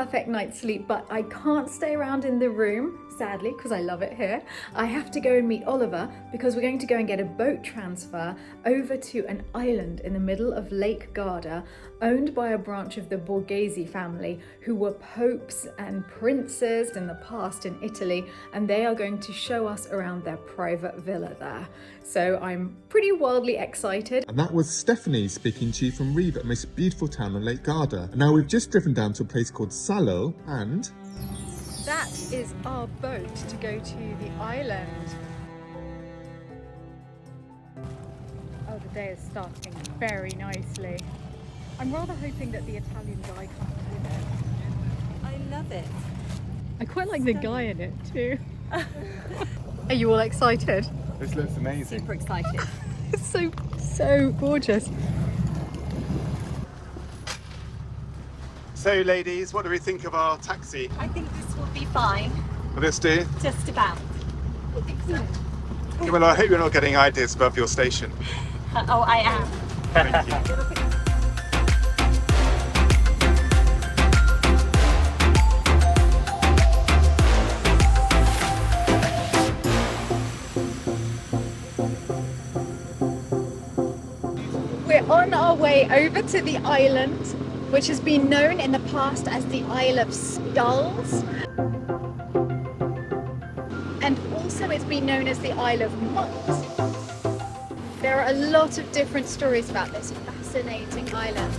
perfect night's sleep, but I can't stay around in the room, sadly, because I love it here. I have to go and meet Oliver because we're going to go and get a boat transfer over to an island in the middle of Lake Garda, owned by a branch of the Borghese family, who were popes and princes in the past in Italy, and they are going to show us around their private villa there. So I'm pretty wildly excited. And that was Stephanie speaking to you from Riva, a most beautiful town on Lake Garda. And now we've just driven down to a place called Salo, and that is our boat to go to the island. Oh, the day is starting very nicely. I'm rather hoping that the Italian guy comes with it. I love it. I quite like the guy in it too. Are you all excited? this looks amazing. Super excited. It's so gorgeous. So ladies, what do we think of our taxi? I think this will be fine. Will this do? Just about. I think so. Okay, well, I hope you're not getting ideas above your station. Oh, I am. Thank you. We're on our way over to the island, which has been known in the past as the Isle of Skulls. And also it's been known as the Isle of Monks. There are a lot of different stories about this fascinating island.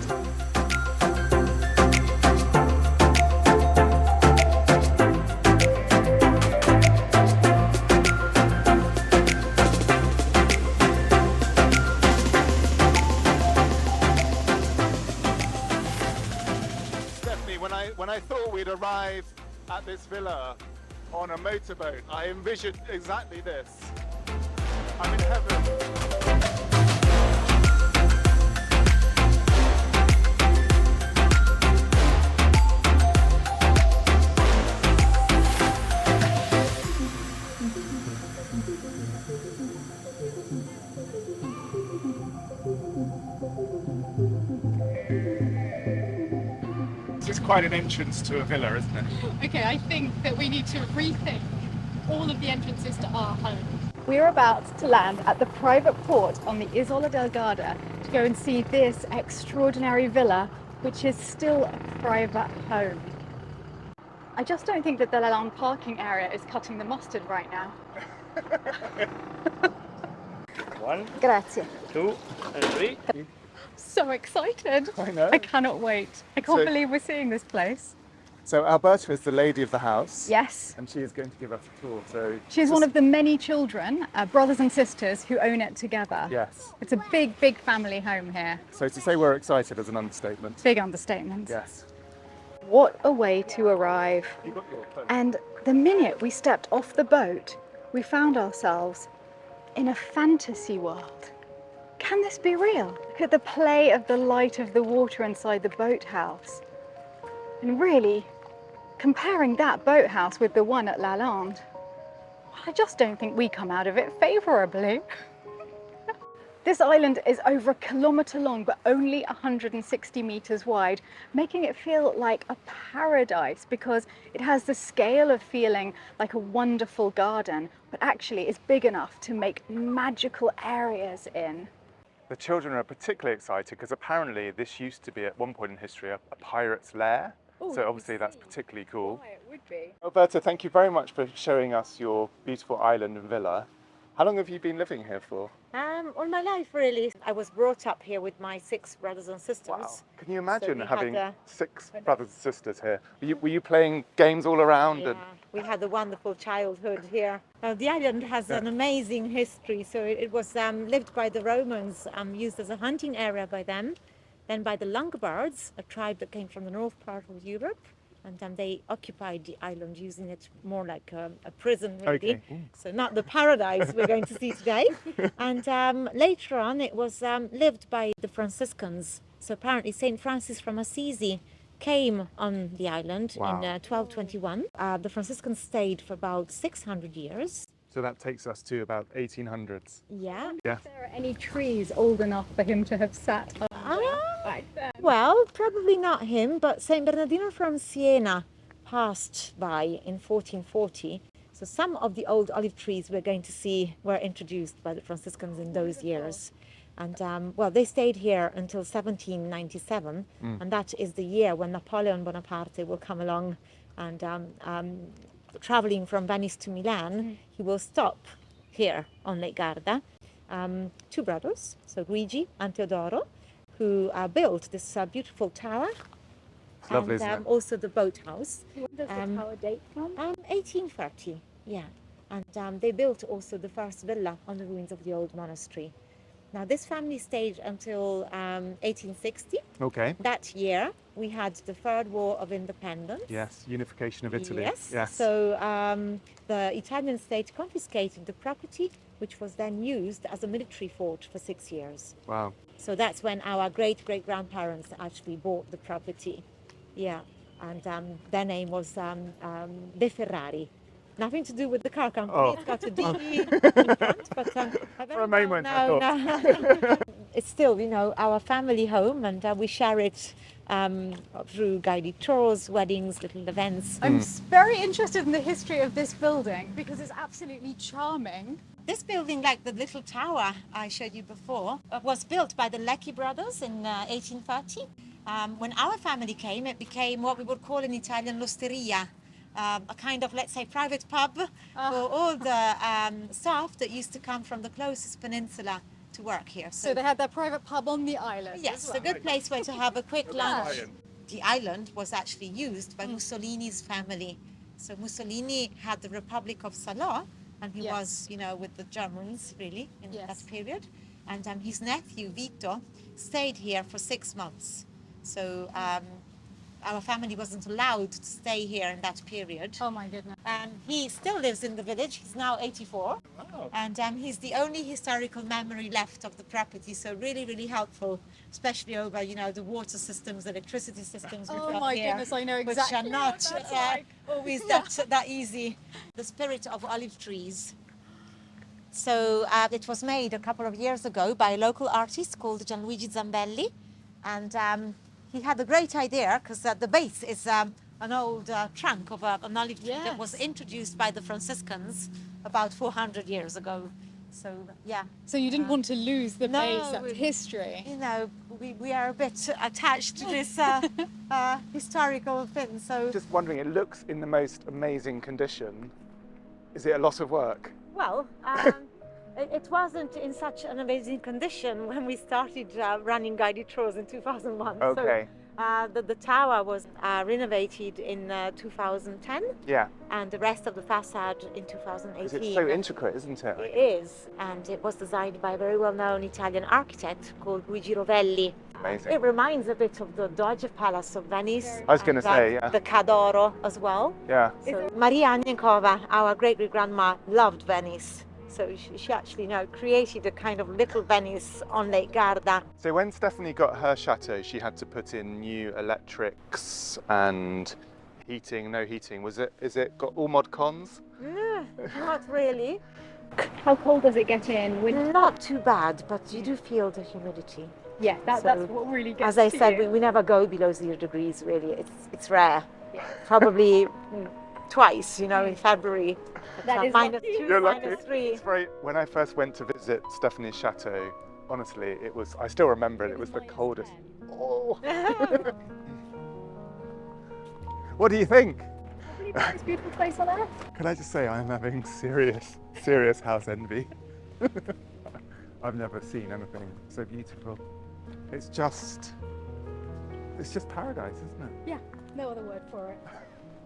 When I thought we'd arrive at this villa on a motorboat, I envisioned exactly this. I'm in heaven. This is quite an entrance to a villa, isn't it? Okay, I think that we need to rethink all of the entrances to our home. We're about to land at the private port on the Isola del Garda to go and see this extraordinary villa, which is still a private home. I just don't think that the Lalande parking area is cutting the mustard right now. 1, Grazie. 2, and 3. So excited. I know. I cannot wait. I can't believe we're seeing this place. So Alberta is the lady of the house. Yes. And she is going to give us a tour. So She's one of the many children, brothers and sisters, who own it together. Yes. It's a big, big family home here. So to say we're excited is an understatement. Big understatement. Yes. What a way to arrive. You got your phone. And the minute we stepped off the boat, we found ourselves in a fantasy world. Can this be real? Look at the play of the light of the water inside the boathouse. And really, comparing that boathouse with the one at Lalande, I just don't think we come out of it favourably. This island is over 1 kilometre long, but only 160 metres wide, making it feel like a paradise because it has the scale of feeling like a wonderful garden, but actually is big enough to make magical areas in. The children are particularly excited because apparently this used to be at one point in history a pirate's lair. Ooh, so obviously that's particularly cool. Why, it would be. Alberta, thank you very much for showing us your beautiful island and villa. How long have you been living here for? All my life, really. I was brought up here with my 6 brothers and sisters. Wow. Can you imagine we having had 6 brothers and sisters here? Were you playing games all around? Yeah, And we had a wonderful childhood here. The island has an amazing history. So it was lived by the Romans, used as a hunting area by them. Then by the Longobards, a tribe that came from the north part of Europe. And they occupied the island, using it more like a prison, really. Okay. So not the paradise we're going to see today. And later on, it was lived by the Franciscans. So apparently St. Francis from Assisi came on the island in 1221. The Franciscans stayed for about 600 years. so that takes us to about 1800s. Yeah. Yeah. If there are any trees old enough for him to have sat on Ah. right there. Well, probably not him, but Saint Bernardino from Siena passed by in 1440. So some of the old olive trees we're going to see were introduced by the Franciscans in those years. And well, they stayed here until 1797, and that is the year when Napoleon Bonaparte will come along and traveling from Venice to Milan, he will stop here on Lake Garda. Two brothers, so Luigi and Teodoro, who built this beautiful tower. It's lovely, and isn't it? also the boathouse. When does the tower date from? 1830, yeah. And they built also the first villa on the ruins of the old monastery. Now, this family stayed until 1860. Okay. That year, we had the Third War of Independence. Yes, unification of Italy. Yes. So the Italian state confiscated the property, which was then used as a military fort for 6 years. Wow. So that's when our great-great-grandparents actually bought the property. Yeah, and their name was De Ferrari. Nothing to do with the car company. Oh. It's got a D in front, but For a moment, I no, thought. no. It's still, you know, our family home, and we share it through guided tours, weddings, little events. I'm very interested in the history of this building because it's absolutely charming. This building, like the little tower I showed you before, was built by the Leckie brothers in 1830. When our family came, it became what we would call in Italian l'osteria, a kind of, let's say, private pub for all the staff that used to come from the closest peninsula to work here. So they had their private pub on the island. Yes, as a well. good place where to have a quick lunch. Lion. The island was actually used by Mussolini's family. So Mussolini had the Republic of Salò, and he Yes. was, you know, with the Germans really in Yes. that period. And his nephew Vito stayed here for 6 months. So our family wasn't allowed to stay here in that period. Oh my goodness. And he still lives in the village. He's now 84. Wow. And he's the only historical memory left of the property. So really, really helpful, especially over, you know, the water systems, electricity systems we've Oh got my here, goodness, I know which exactly are not what that's like. always that easy. The spirit of olive trees. So it was made a couple of years ago by a local artist called Gianluigi Zambelli. And he had a great idea because the base is an old trunk of an olive tree that was Yes. introduced by the Franciscans about 400 years ago. So, yeah. So you didn't want to lose the No, base of we- history. You know, we are a bit attached to this historical thing. So, Just wondering, it looks in the most amazing condition. Is it a lot of work? well, it wasn't in such an amazing condition when we started running guided tours in 2001. Okay. So, the tower was renovated in 2010, Yeah. and the rest of the facade in 2018. Because it's so intricate, isn't it? It is, and it was designed by a very well-known Italian architect called Luigi Rovelli. Amazing. It reminds a bit of the Doge Palace of Venice. I was gonna and, say, yeah. The Cadoro as well. Yeah. So Maria Agnenkova, our great-great-grandma, loved Venice. So she actually, you know, created a kind of little Venice on Lake Garda. So when Stephanie got her chateau, she had to put in new electrics and heating, no heating. Is it got all mod cons? Not really. How cold does it get in winter? Not too bad, but you do feel the humidity. Yeah, that's So, what really gets As I to said, you. we never go below 0 degrees, really. It's rare. Probably twice, you know, in February. That is minus lucky. 2, You're lucky. minus 3. It's very, when I first went to visit Stephanie's chateau, honestly, it was, I still remember it, it was the coldest. Oh. What do you think? Probably the most beautiful place on earth. Can I just say I'm having serious house envy. I've never seen anything so beautiful. It's just paradise, isn't it? Yeah, no other word for it.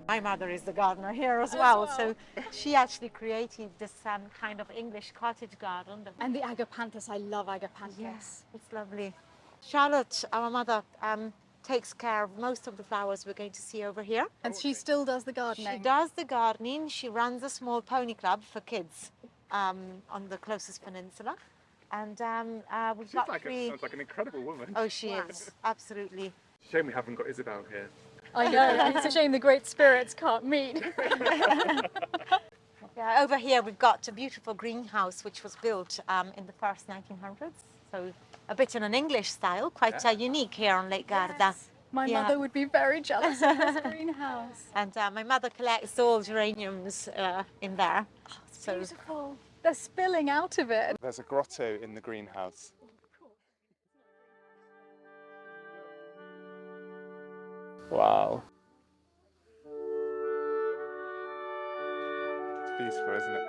My mother is the gardener here as well, so she actually created this kind of English cottage garden. And the agapanthus, I love agapanthus. Yes, it's lovely. Charlotte, our mother, takes care of most of the flowers we're going to see over here. And she still does the gardening. She does the gardening. She runs a small pony club for kids on the closest peninsula. And we've got three... sounds like an incredible woman. Oh, she is, absolutely. Shame we haven't got Isabel here. I know, it's a shame the great spirits can't meet. Yeah, over here we've got a beautiful greenhouse which was built in the first 1900s. So a bit in an English style, quite unique here on Lake Garda. Yes. My Yeah. mother would be very jealous of this greenhouse. And my mother collects all geraniums in there. It's beautiful. They're spilling out of it. There's a grotto in the greenhouse. Wow. It's beautiful, isn't it?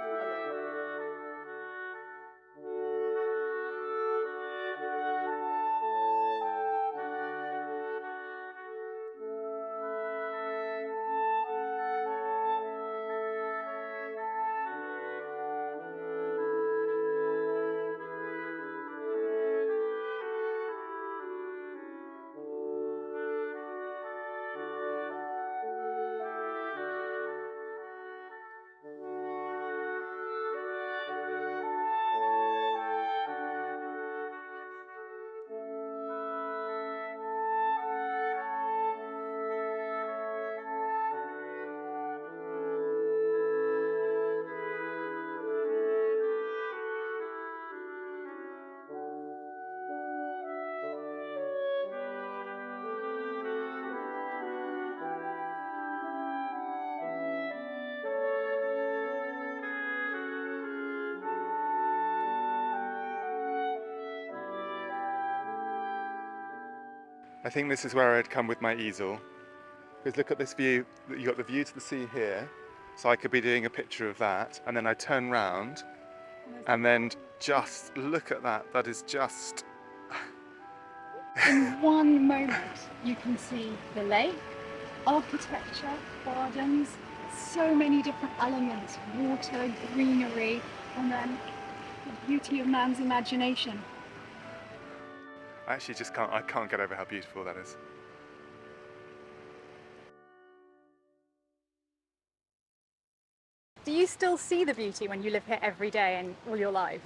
I think this is where I'd come with my easel. Because look at this view, you got the view to the sea here, so I could be doing a picture of that, and then I turn round, and then just look at that. That is just... In one moment, you can see the lake, architecture, gardens, so many different elements, water, greenery, and then the beauty of man's imagination. I actually just can't, I can't get over how beautiful that is. Do you still see the beauty when you live here every day and all your life?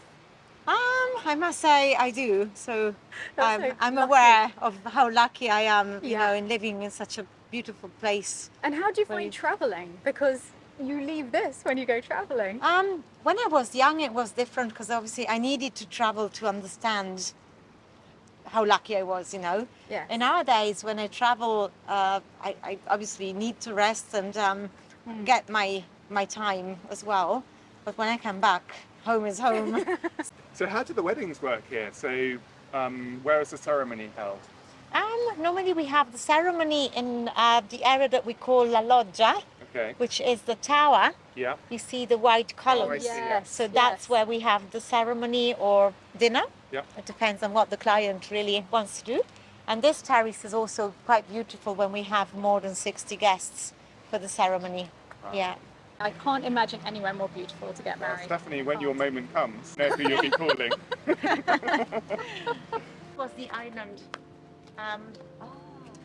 I must say I do. So That's so I'm lucky. aware of how lucky I am, you Yeah. know, in living in such a beautiful place. And how do you Well, find travelling? Because you leave this when you go travelling. When I was young, it was different because obviously I needed to travel to understand how lucky I was, you know. Yes. And nowadays, when I travel, I obviously need to rest and get my time as well. But when I come back, home is home. So how do the weddings work here? So where is the ceremony held? Normally we have the ceremony in the area that we call La Loggia, Okay, which is the tower. yeah. You see the white columns. Oh, I see, Yes. So that's where we have the ceremony or dinner. Yeah. It depends on what the client really wants to do. And this terrace is also quite beautiful when we have more than 60 guests for the ceremony. Wow. Yeah. I can't imagine anywhere more beautiful to get Well, married. Stephanie, when your moment comes, know who you'll be calling. Was the island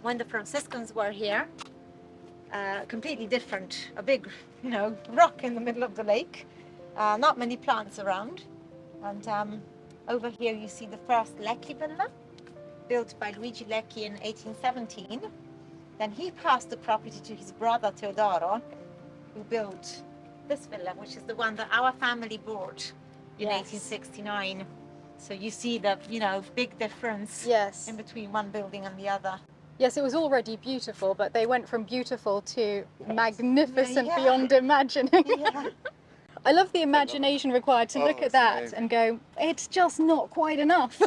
when the Franciscans were here. Completely different. A big, you know, rock in the middle of the lake. Not many plants around. And over here you see the first Lecce villa, built by Luigi Lecce in 1817. Then he passed the property to his brother Teodoro, who built this villa, which is the one that our family bought in Yes. 1869. So you see the, you know, big difference Yes. in between one building and the other. Yes, it was already beautiful, but they went from beautiful to magnificent Yeah. beyond imagining. Yeah. I love the imagination required to look Oh, at that same. and go, it's just not quite enough.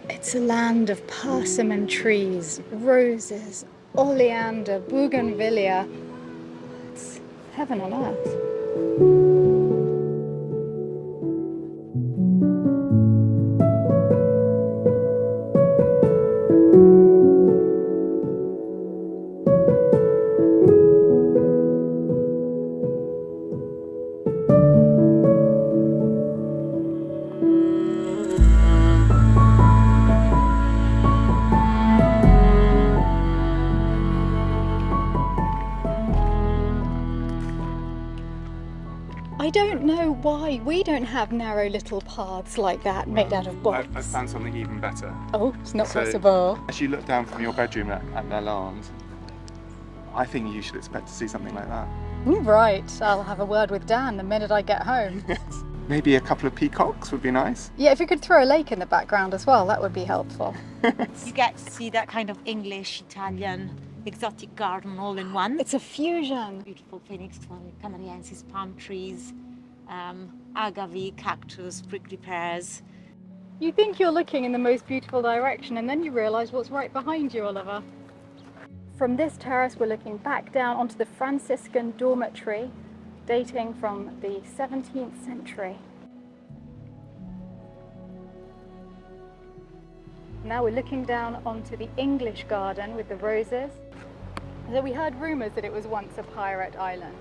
It's a land of persimmon trees, roses, oleander, bougainvillea. It's heaven on earth. I don't know why we don't have narrow little paths like that made out of I box. found something even better. Oh, it's not So- possible. As you look down from your bedroom at Lalande, I think you should expect to see something like that. Right, I'll have a word with Dan the minute I get home. Maybe a couple of peacocks would be nice. Yeah, if you could throw a lake in the background as well, that would be helpful. You get to see that kind of English, Italian, exotic garden all in one. It's a fusion. Beautiful Phoenix Canariensis palm trees, agave, cactus, prickly pears. You think you're looking in the most beautiful direction and then you realise what's right behind you, Oliver. From this terrace we're looking back down onto the Franciscan dormitory dating from the 17th century. Now we're looking down onto the English garden with the roses. So we heard rumours that it was once a pirate island.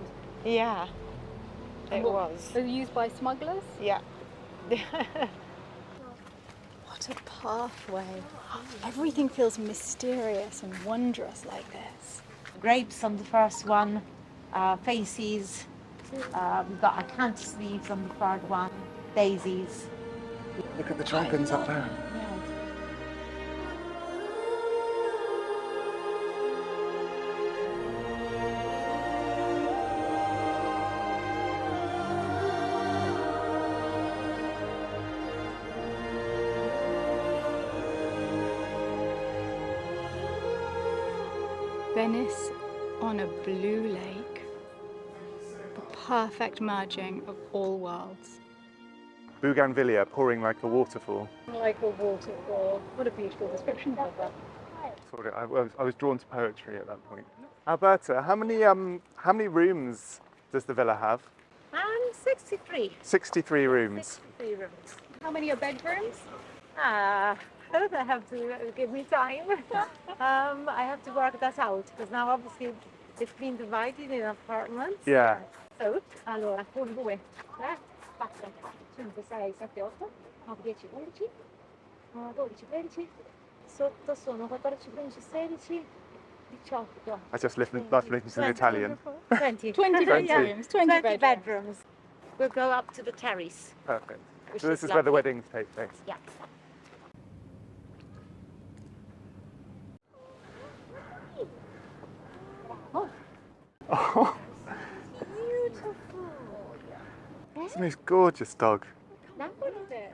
Yeah, it was. It was used by smugglers? Yeah. What a pathway. Everything feels mysterious and wondrous like this. Grapes on the first one, faces. We've got acanthus leaves on the third one, daisies. Look at the dragons up there. Venice on a blue lake. The perfect merging of all worlds. Bougainvillea pouring like a waterfall. Like a waterfall. What a beautiful description of that. I was drawn to poetry at that point. Alberta, how many rooms does the villa have? 63. 63 rooms. 63 rooms. How many are bedrooms? I have to give me time. I have to work that out because now obviously it's been divided in apartments. Yeah. So, allora, 1, 2, 3, 4, 5, 6, 7, 8, 9, 10, 11, 12, 13. Sotto sono 14, 15, 16, 18. I just listened to the Italian. 20. 20 bedrooms. 20 bedrooms. We'll go up to the terrace. Perfect. Which So this is is where the lovely. weddings take place. Yeah. Oh, Beautiful. it's the most gorgeous dog. Now what is it?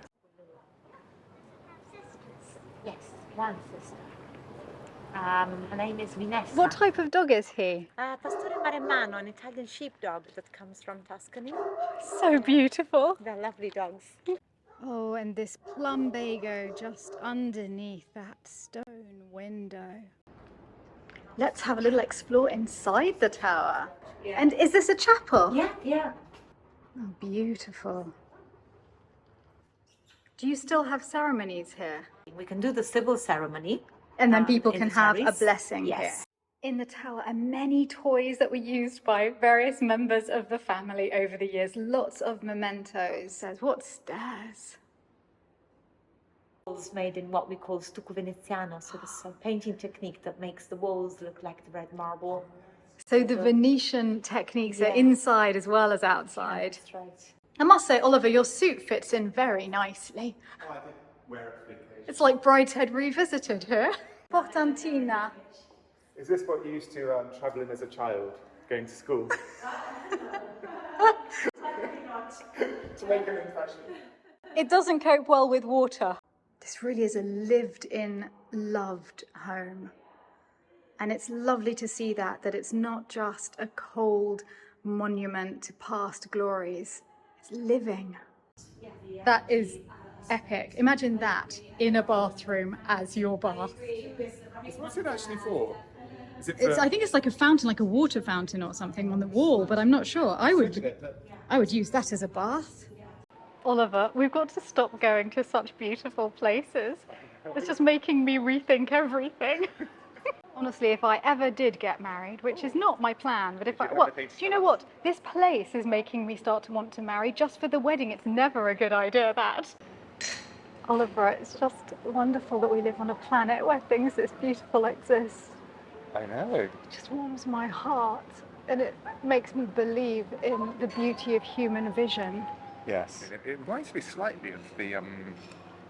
Yes, one sister. Her name is Vanessa. What type of dog is he? Pastore Maremmano, an Italian sheepdog that comes from Tuscany. So beautiful. They're lovely dogs. Oh, and this plumbago just underneath that stone window. Let's have a little explore inside the tower. Yeah. And is this a chapel? Yeah. Oh, beautiful. Do you still have ceremonies here? We can do the civil ceremony. And then people in can the have a terrace. blessing Yes. here. In the tower are many toys that were used by various members of the family over the years. Lots of mementos. What stairs? Walls made in what we call stucco veneziano, so this painting technique that makes the walls look like the red marble. So the Venetian techniques are Yeah. inside as well as outside. That's right. I must say, Oliver, your suit fits in very nicely. Oh, I did wear it for the occasion. It's like Brideshead Revisited here. Portantina. Is this what you used to travel in as a child, going to school? To make an impression. It doesn't cope well with water. This really is a lived-in, loved home. And it's lovely to see that it's not just a cold monument to past glories. It's living. That is epic. Imagine that in a bathroom as your bath. What's it actually for? Is it I think it's like a fountain, like a water fountain or something on the wall, but I'm not sure. I would use that as a bath. Oliver, we've got to stop going to such beautiful places. It's just making me rethink everything. Honestly, if I ever did get married, which is not my plan, but if I... Well, do you know what? This place is making me start to want to marry just for the wedding. It's never a good idea, that. Oliver, it's just wonderful that we live on a planet where things this beautiful exist. I know. It just warms my heart and it makes me believe in the beauty of human vision. Yes. It reminds me slightly of the,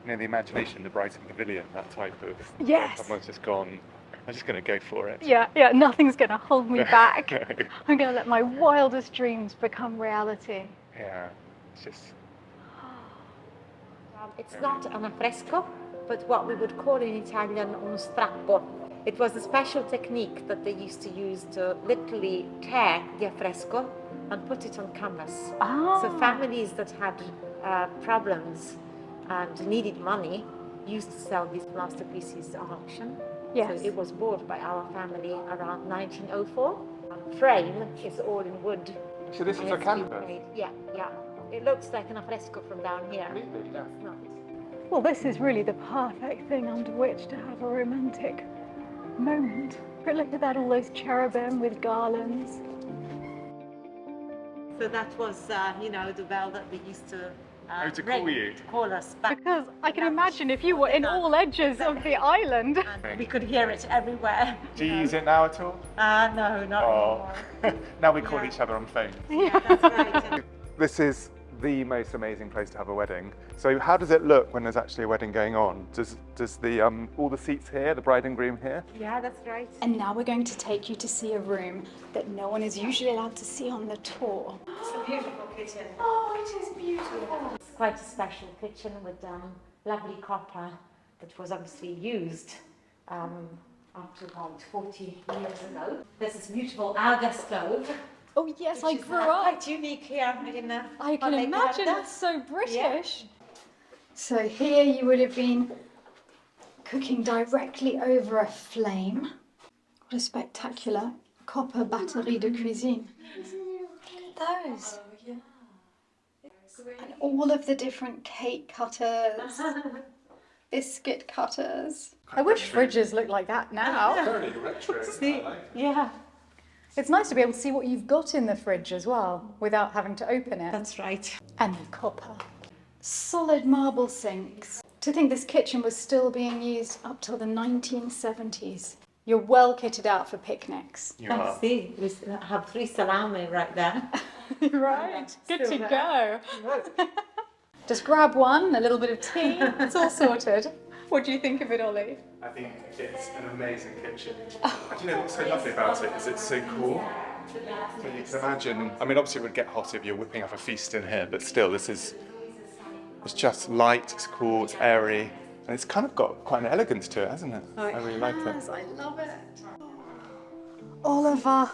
the imagination, the Brighton Pavilion, that type of... Yes. Someone's just gone, I'm just going to go for it. Yeah, nothing's going to hold me back. No. I'm going to let my wildest dreams become reality. Yeah, it's just It's not an affresco, but what we would call in Italian uno strappo. It was a special technique that they used to use to literally tear the affresco and put it on canvas. Ah. So families that had problems and needed money used to sell these masterpieces on auction. Yes. So it was bought by our family around 1904. Frame is all in wood. So this is and a it's been canvas? made- Yeah, yeah. It looks like an affresco from down here. Completely, yeah. It's not. Well, this is really the perfect thing under which to have a romantic moment. But look at that, all those cherubim with garlands. So that was, the bell that they used to to ring call you? to call us back. Because I can imagine if you were in all edges of the island. And we could hear it everywhere. Do you use it now at all? No, not Oh. anymore. Now we call Yeah. each other on phone. Yeah, that's right. This is the most amazing place to have a wedding. So how does it look when there's actually a wedding going on? Does the all the seats here, the bride and groom here? Yeah, that's right. And now we're going to take you to see a room that no one is usually allowed to see on the tour. It's a beautiful kitchen. Oh, it is beautiful. It's quite a special kitchen with lovely copper that was obviously used up to about 40 years ago. There's this beautiful Aga stove. Oh yes, I which is, grew up. quite unique here in I can Lake imagine, Garda. it's so British. So here you would have been cooking directly over a flame. What a spectacular copper batterie de cuisine. Look at those. And all of the different cake cutters, biscuit cutters. I wish fridges looked like that now. Very retro. Yeah, It's nice to be able to see what you've got in the fridge as well, without having to open it. that's right. And the copper. Solid marble sinks. To think this kitchen was still being used up till the 1970s. You're well kitted out for picnics. You are. See, we have 3 salami right there. Right, good Still to there. go. Just grab one, a little bit of tea, it's all sorted. What do you think of it, Ollie? I think it's an amazing kitchen. And you know what's so lovely about it is it's so cool. So you can imagine, I mean obviously it would get hot if you're whipping up a feast in here, but still it's just light, it's cool, it's airy, and it's kind of got quite an elegance to it, hasn't it? I really like it. Yes, I love it. Oliver.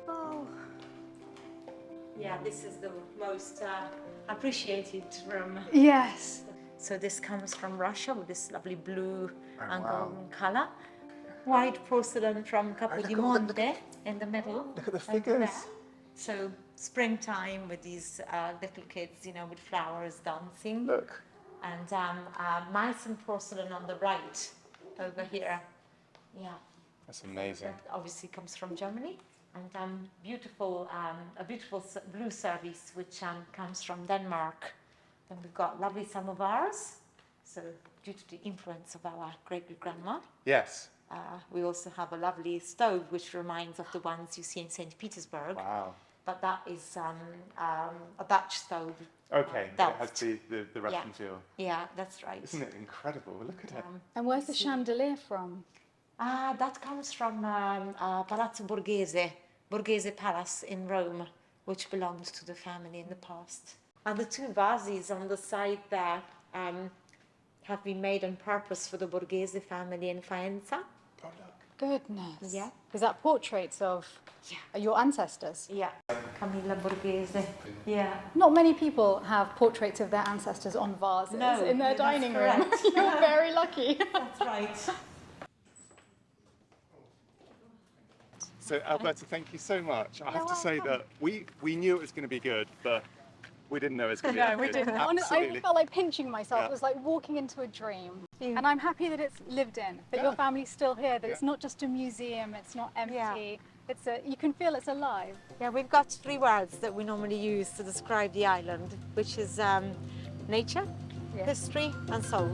Oh. Yeah, this is the most appreciated room. Yes. So this comes from Russia with this lovely blue and wow. golden color. White porcelain from Capodimonte in the middle. Look at the over figures. there. So springtime with these little kids, with flowers dancing. Look. And Meissen porcelain on the right over here. Yeah, That's amazing. that obviously comes from Germany. And a beautiful blue service which comes from Denmark. Then we've got lovely samovars, so due to the influence of our great-grandma. Yes. We also have a lovely stove which reminds of the ones you see in St. Petersburg. Wow. But that is a Dutch stove. Okay, it Delft. has the Russian feel. Yeah, that's right. Isn't it incredible? Look at it. And where's the chandelier from? That comes from Palazzo Borghese Palace in Rome, which belonged to the family in the past. And the 2 vases on the side there have been made on purpose for the Borghese family in Faenza. Oh, look. Goodness. Yeah. Is that portraits of your ancestors? Yeah, Camilla Borghese. Yeah. Not many people have portraits of their ancestors on vases No, in their that's dining room. correct. You're very lucky. That's right. So Alberta, thank you so much. I have to say that we knew it was going to be good, but we didn't know it was going to be No, that we good. didn't. Honestly, I Absolutely. felt like pinching myself. Yeah. It was like walking into a dream. Yeah. And I'm happy that it's lived in, that your Yeah. family's still here, that it's Yeah. not just a museum, it's not empty. Yeah. You can feel it's alive. Yeah, we've got 3 words that we normally use to describe the island, which is nature, Yes. history, and soul.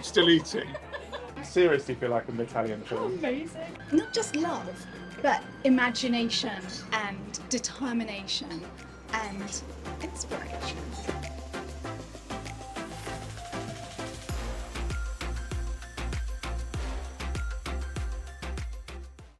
still eating. Seriously feel like an Italian film. Amazing. Not just love, but imagination and determination and inspiration.